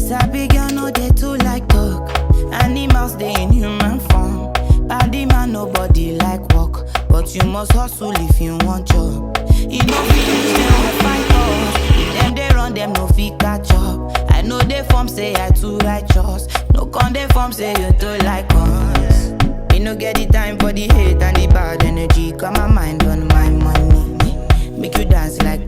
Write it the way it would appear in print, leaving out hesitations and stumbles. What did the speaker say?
Sabi girl no dey too like talk. Animals dey in human form. Body man nobody like work, but you must hustle if you want job. You know finish dem go fight us. If dem dey run dem no fit catch up. I know dey form say I too righteous. No con dey form say you too like us. Me no get the time for the hate and the bad energy. Got my mind on my money. Make you dance like